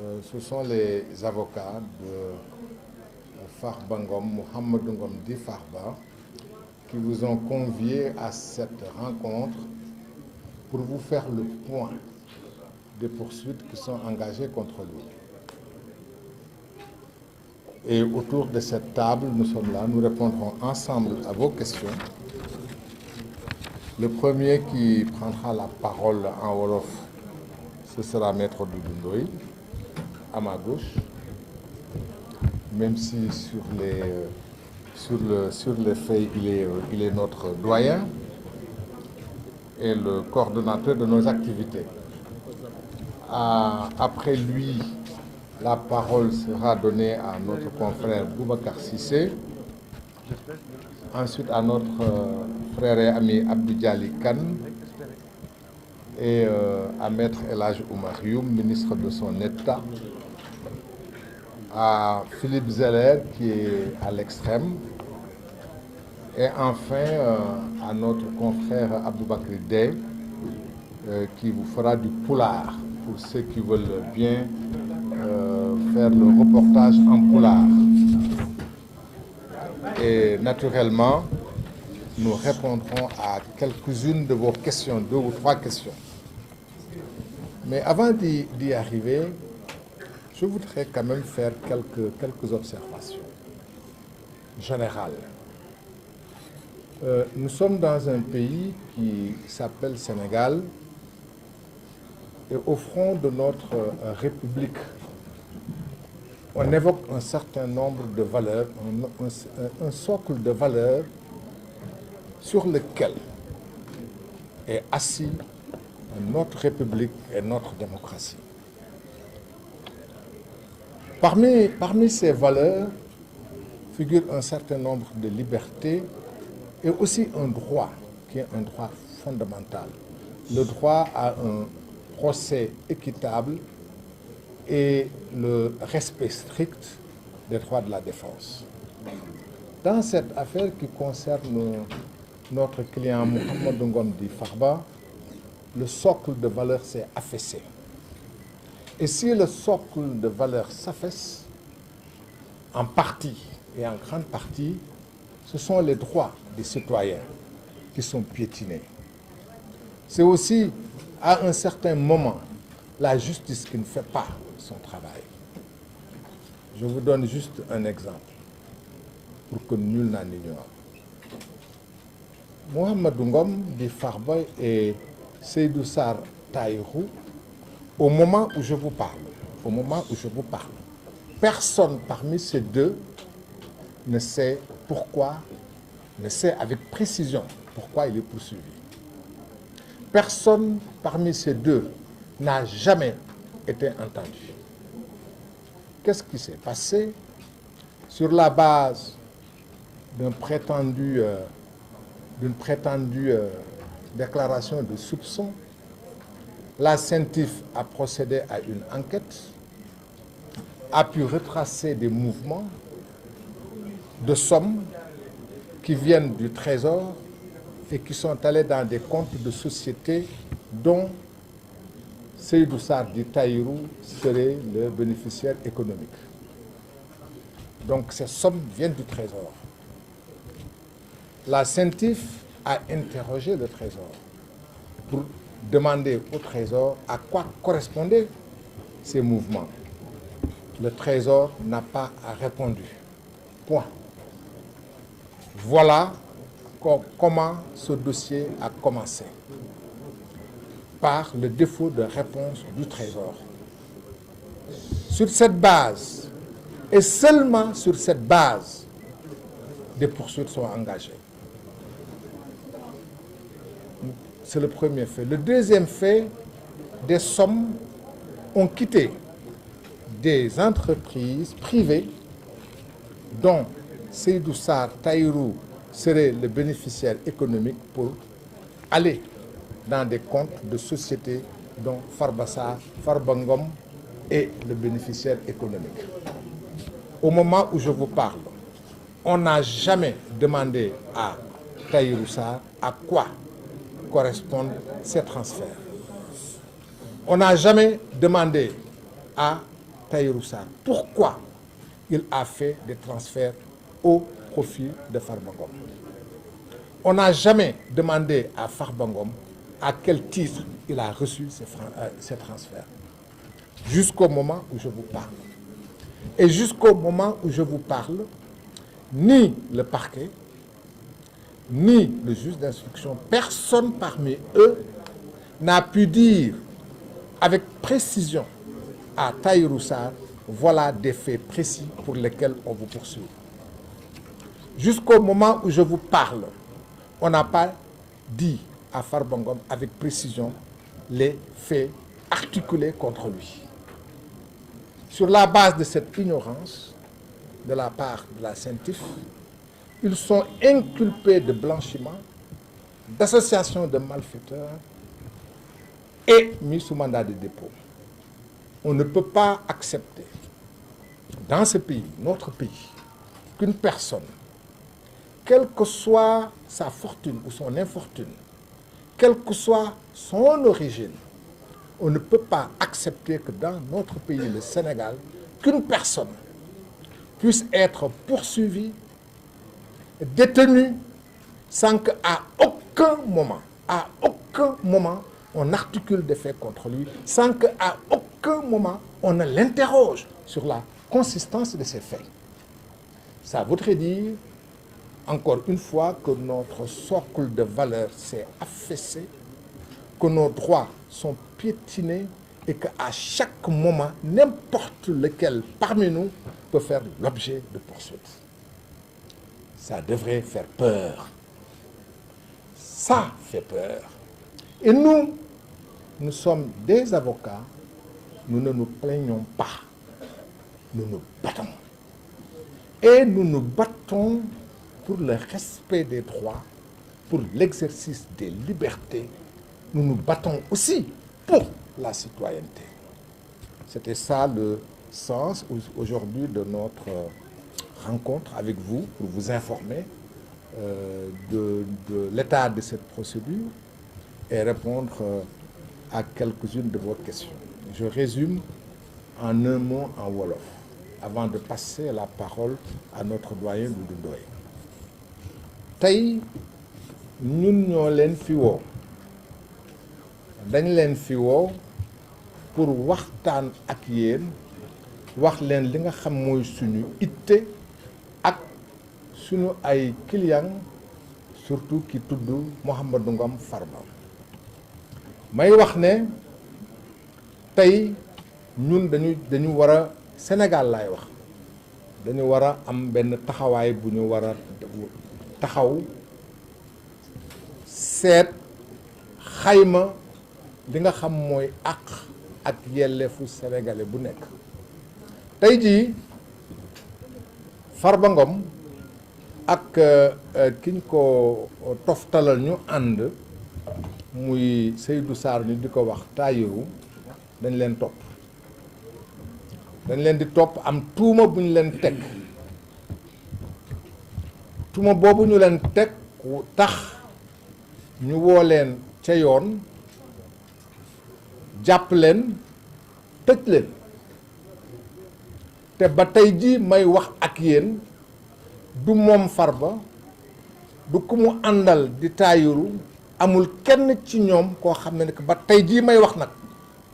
Ce sont les avocats de Farba Ngom, Mohamedou Ngom dit Farba, qui vous ont convié à cette rencontre pour vous faire le point des poursuites qui sont engagées contre lui. Et autour de cette table, nous sommes là, nous répondrons ensemble à vos questions. Le premier qui prendra la parole en Wolof, ce sera Maître Doudou Ndoye, à ma gauche, même si sur les faits, il est notre doyen et le coordonnateur de nos activités. Après lui, la parole sera donnée à notre confrère Boubacar Sissé, ensuite à notre frère et ami Abdou Diali Kane et à Maître El Hadj Oumar Youm, ministre de son État, à Philippe Zeller qui est à l'extrême, et enfin à notre confrère Aboubakri Dey qui vous fera du poulard pour ceux qui veulent bien faire le reportage en poulard. Et naturellement, nous répondrons à quelques-unes de vos questions, 2 ou 3 questions. Mais avant d'y arriver, je voudrais quand même faire quelques observations générales. Nous sommes dans un pays qui s'appelle Sénégal, et au front de notre République, on évoque un certain nombre de valeurs, un socle de valeurs sur lequel est assis notre République et notre démocratie. Parmi ces valeurs figure un certain nombre de libertés et aussi un droit qui est un droit fondamental, le droit à un procès équitable et le respect strict des droits de la défense. Dans cette affaire qui concerne notre client Mohamedou Ngom dit Farba, le socle de valeurs s'est affaissé. Et si le socle de valeurs s'affaisse, en partie et en grande partie, ce sont les droits des citoyens qui sont piétinés. C'est aussi, à un certain moment, la justice qui ne fait pas son travail. Je vous donne juste un exemple, pour que nul n'en ignore. Mohamedou Ngom dit Farba et Seydou Sarr Tahirou, au moment où je vous parle, personne parmi ces deux ne sait avec précision pourquoi il est poursuivi. Personne parmi ces deux n'a jamais été entendu. Qu'est-ce qui s'est passé? Sur la base d'une prétendue déclaration de soupçon, la CENTIF a procédé à une enquête, a pu retracer des mouvements de sommes qui viennent du Trésor et qui sont allés dans des comptes de sociétés dont Seydou Sarr dit Tahirou serait le bénéficiaire économique. Donc ces sommes viennent du Trésor. La CENTIF a interrogé le Trésor pour demander au Trésor à quoi correspondaient ces mouvements. Le Trésor n'a pas répondu. Point. Voilà comment ce dossier a commencé. Par le défaut de réponse du Trésor. Sur cette base, et seulement sur cette base, des poursuites sont engagées. C'est le premier fait. Le deuxième fait, des sommes ont quitté des entreprises privées dont Seydou Sarr Tahirou serait le bénéficiaire économique pour aller dans des comptes de sociétés dont Farba Ngom est le bénéficiaire économique. Au moment où je vous parle, on n'a jamais demandé à Tahirou Sarr à quoi correspondent ces transferts. On n'a jamais demandé à Tahirou Sarr pourquoi il a fait des transferts au profit de Farba Ngom. On n'a jamais demandé à Farba Ngom à quel titre il a reçu ces transferts. Jusqu'au moment où je vous parle. Et jusqu'au moment où je vous parle, ni le parquet, ni le juge d'instruction, personne parmi eux n'a pu dire avec précision à Tahirou Sarr, voilà des faits précis pour lesquels on vous poursuit. Jusqu'au moment où je vous parle, on n'a pas dit à Farba Ngom avec précision les faits articulés contre lui. Sur la base de cette ignorance de la part de la CENTIF, ils sont inculpés de blanchiment, d'association de malfaiteurs et mis sous mandat de dépôt. On ne peut pas accepter dans ce pays, notre pays, qu'une personne, quelle que soit sa fortune ou son infortune, quelle que soit son origine, on ne peut pas accepter que dans notre pays, le Sénégal, qu'une personne puisse être poursuivie, détenue, sans qu'à aucun moment, on articule des faits contre lui, sans qu'à aucun moment, on ne l'interroge sur la consistance de ces faits. Ça voudrait dire, encore une fois, que notre socle de valeurs s'est affaissé, que nos droits sont piétinés et qu'à chaque moment, n'importe lequel parmi nous peut faire l'objet de poursuites. Ça devrait faire peur. Ça fait peur. Et nous sommes des avocats, nous ne nous plaignons pas. Nous nous battons. Et nous nous battons pour le respect des droits, pour l'exercice des libertés. Nous nous battons aussi pour la citoyenneté. C'était ça le sens aujourd'hui de notre rencontre avec vous, pour vous informer de l'état de cette procédure et répondre à quelques-unes de vos questions. Je résume en un mot en wolof, avant de passer la parole à notre doyen Doudou Ndoye. Tey ñun ñoo leen fi woo dañ leen fi woo pour waxtaan ak yéen wax leen li nga xam mooy suñu itte ak suñu ay client surtout ki tudd Mouhamadou Ngom Farba. May wax ne tey ñun dañu war a Sénégal laay wax dañu war a am benn taxawaay bu ñu war a taxaw seet xayma li nga xam mooy àq ak yelleefu sénégalais bu nekk. tey jii Farba Ngom ak kiñ ko toftalal ñu ànd muy Seydou Sarr ñu di ko wax Tahirou dañ leen topp. dañ leen di topp am tuuma bu ñu leen teg tuuma boobu ñu leen teg tax ñu woo leen ca yoon jàpp leen tëj leen te ba tey ji may wax ak yéen du moom Farba du ku mu àndal di Tahirou amul kenn ci ñoom koo xam ne ba tey jii may wax nag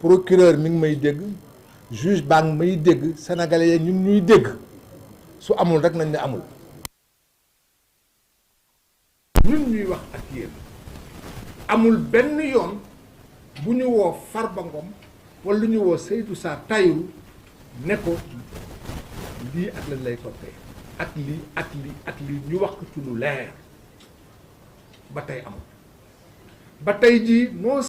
procureur mi ngi may dégg juge baa ngi may dégg sénégalais yi ñun ñuy dégg su amul rek nañ ne amul. ñun ñuy wax ak yéen amul benn yoon bu ñu woo Farba Ngom wala lu ñu woo Seydou Sarr Tahirou ne ko lii ak lañ lay toppee ak lii ak lii ak lii ñu wax ko ci lu leer ba tey amul ba tey jii non